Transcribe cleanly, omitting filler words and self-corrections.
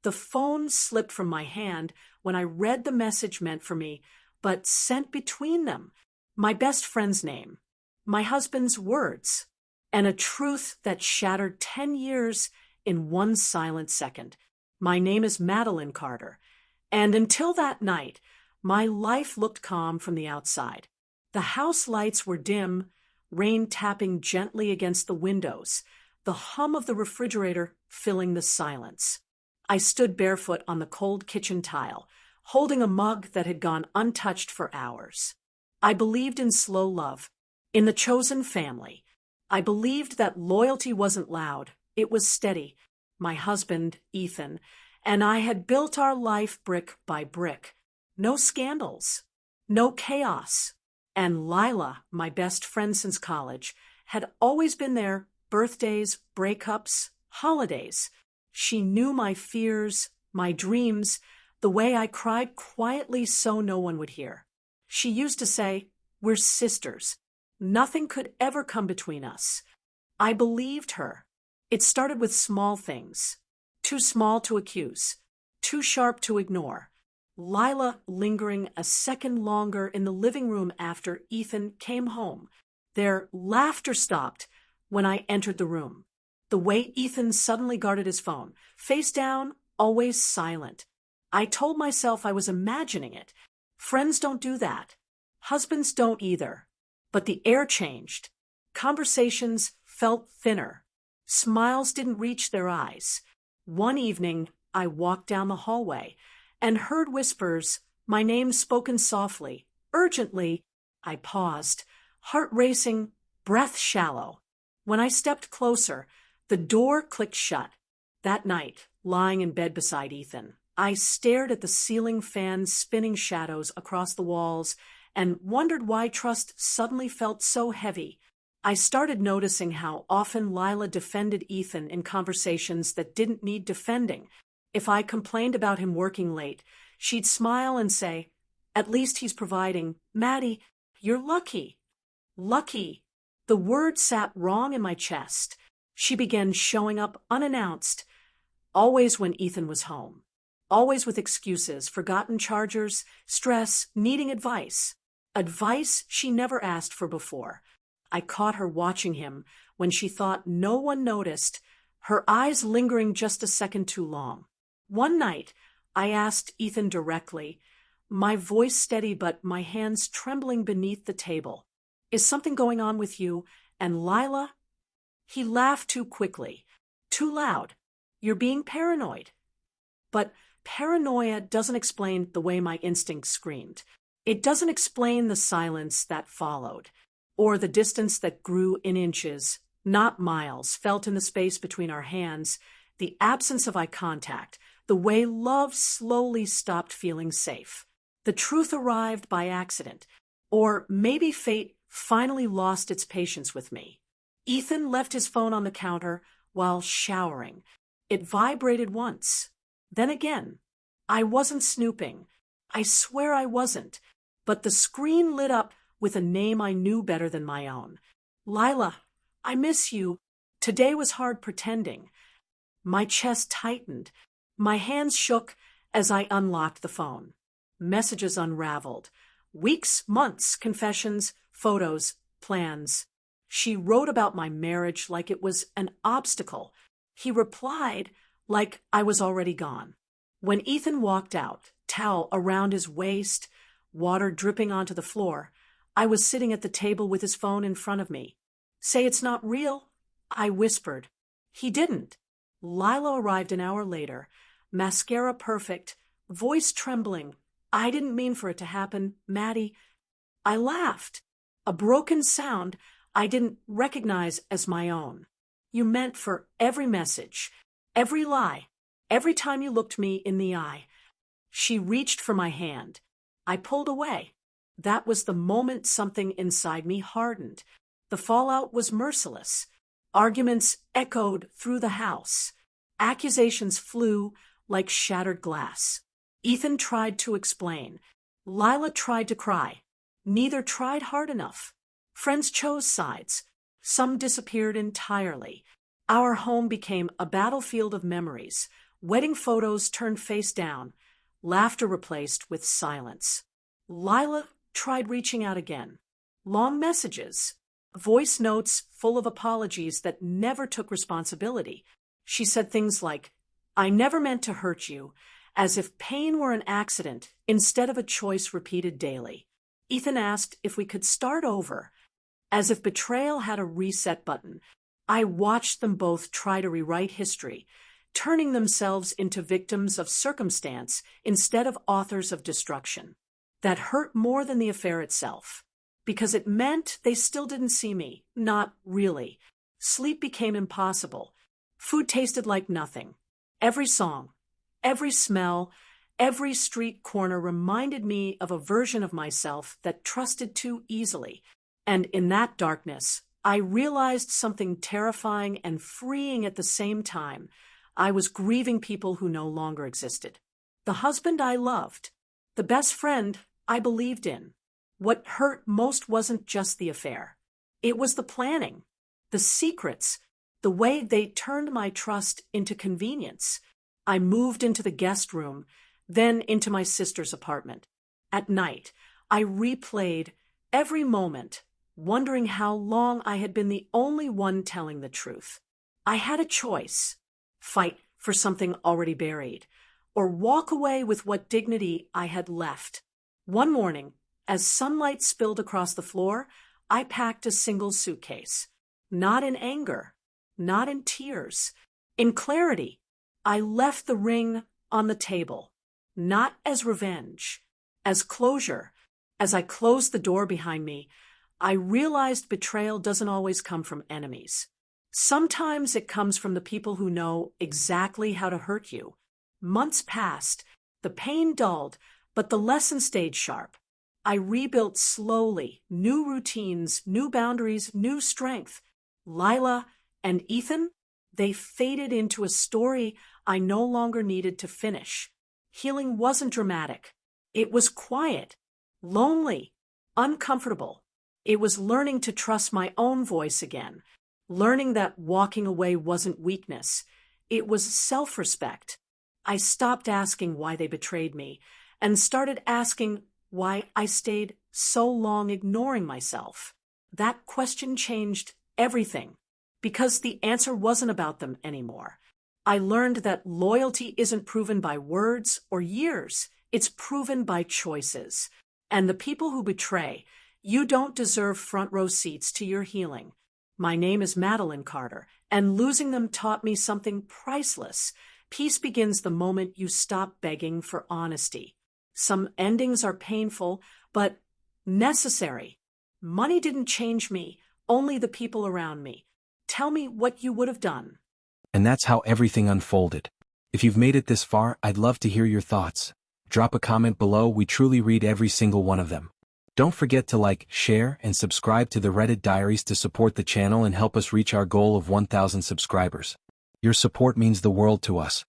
The phone slipped from my hand when I read the message meant for me, but sent between them my best friend's name, my husband's words, and a truth that shattered 10 years in one silent second. My name is Madeline Carter, and until that night, my life looked calm from the outside. The house lights were dim, rain tapping gently against the windows, the hum of the refrigerator filling the silence. I stood barefoot on the cold kitchen tile, holding a mug that had gone untouched for hours. I believed in slow love, in the chosen family. I believed that loyalty wasn't loud, it was steady. My husband, Ethan, and I had built our life brick by brick. No scandals, no chaos. And Lila, my best friend since college, had always been there, birthdays, breakups, holidays. She knew my fears, my dreams, the way I cried quietly so no one would hear. She used to say, "We're sisters. Nothing could ever come between us." I believed her. It started with small things. Too small to accuse, too sharp to ignore. Lila lingering a second longer in the living room after Ethan came home. Their laughter stopped when I entered the room. The way Ethan suddenly guarded his phone, face down, always silent. I told myself I was imagining it. Friends don't do that. Husbands don't either. But the air changed. Conversations felt thinner. Smiles didn't reach their eyes. One evening, I walked down the hallway and heard whispers, my name spoken softly, urgently. I paused, heart racing, breath shallow. When I stepped closer, the door clicked shut. That night, lying in bed beside Ethan, I stared at the ceiling fan's spinning shadows across the walls and wondered why trust suddenly felt so heavy. I started noticing how often Lila defended Ethan in conversations that didn't need defending. If I complained about him working late, she'd smile and say, "At least he's providing. Maddie, you're lucky." Lucky. The word sat wrong in my chest. She began showing up unannounced, always when Ethan was home. Always with excuses, forgotten chargers, stress, needing advice. Advice she never asked for before. I caught her watching him when she thought no one noticed, her eyes lingering just a second too long. One night, I asked Ethan directly, my voice steady but my hands trembling beneath the table, "Is something going on with you and Lila?" He laughed too quickly, too loud. "You're being paranoid." But paranoia doesn't explain the way my instincts screamed. It doesn't explain the silence that followed, or the distance that grew in inches, not miles, felt in the space between our hands, the absence of eye contact, the way love slowly stopped feeling safe. The truth arrived by accident, or maybe fate finally lost its patience with me. Ethan left his phone on the counter while showering. It vibrated once, then again. I wasn't snooping. I swear I wasn't. But the screen lit up with a name I knew better than my own. "Lila, I miss you. Today was hard pretending." My chest tightened. My hands shook as I unlocked the phone. Messages unraveled. Weeks, months, confessions, photos, plans. She wrote about my marriage like it was an obstacle. He replied like I was already gone. When Ethan walked out, towel around his waist, water dripping onto the floor, I was sitting at the table with his phone in front of me. "Say it's not real," I whispered. He didn't. Lila arrived an hour later, mascara perfect, voice trembling. "I didn't mean for it to happen, Maddie." I laughed. A broken sound I didn't recognize as my own. "You meant for every message, every lie, every time you looked me in the eye." She reached for my hand. I pulled away. That was the moment something inside me hardened. The fallout was merciless. Arguments echoed through the house. Accusations flew like shattered glass. Ethan tried to explain. Lila tried to cry. Neither tried hard enough. Friends chose sides. Some disappeared entirely. Our home became a battlefield of memories, wedding photos turned face down, laughter replaced with silence. Lila tried reaching out again. Long messages, voice notes full of apologies that never took responsibility. She said things like, "I never meant to hurt you," as if pain were an accident instead of a choice repeated daily. Ethan asked if we could start over, as if betrayal had a reset button. I watched them both try to rewrite history, turning themselves into victims of circumstance instead of authors of destruction. That hurt more than the affair itself, because it meant they still didn't see me, not really. Sleep became impossible. Food tasted like nothing. Every song, every smell, every street corner reminded me of a version of myself that trusted too easily. And in that darkness, I realized something terrifying and freeing at the same time. I was grieving people who no longer existed. The husband I loved, the best friend I believed in. What hurt most wasn't just the affair. It was the planning, the secrets, the way they turned my trust into convenience. I moved into the guest room, then into my sister's apartment. At night, I replayed every moment, wondering how long I had been the only one telling the truth. I had a choice: fight for something already buried, or walk away with what dignity I had left. One morning, as sunlight spilled across the floor, I packed a single suitcase. Not in anger, not in tears. In clarity, I left the ring on the table, not as revenge, as closure. As I closed the door behind me, I realized betrayal doesn't always come from enemies. Sometimes it comes from the people who know exactly how to hurt you. Months passed, the pain dulled, but the lesson stayed sharp. I rebuilt slowly, new routines, new boundaries, new strength. Lila and Ethan, they faded into a story I no longer needed to finish. Healing wasn't dramatic. It was quiet, lonely, uncomfortable. It was learning to trust my own voice again, learning that walking away wasn't weakness. It was self-respect. I stopped asking why they betrayed me and started asking why I stayed so long ignoring myself. That question changed everything, because the answer wasn't about them anymore. I learned that loyalty isn't proven by words or years. It's proven by choices. And the people who betray, you don't deserve front row seats to your healing. My name is Madeline Carter, and losing them taught me something priceless. Peace begins the moment you stop begging for honesty. Some endings are painful, but necessary. Money didn't change me, only the people around me. Tell me what you would have done. And that's how everything unfolded. If you've made it this far, I'd love to hear your thoughts. Drop a comment below, we truly read every single one of them. Don't forget to like, share, and subscribe to the REDDIT Diaries to support the channel and help us reach our goal of 1,000 subscribers. Your support means the world to us.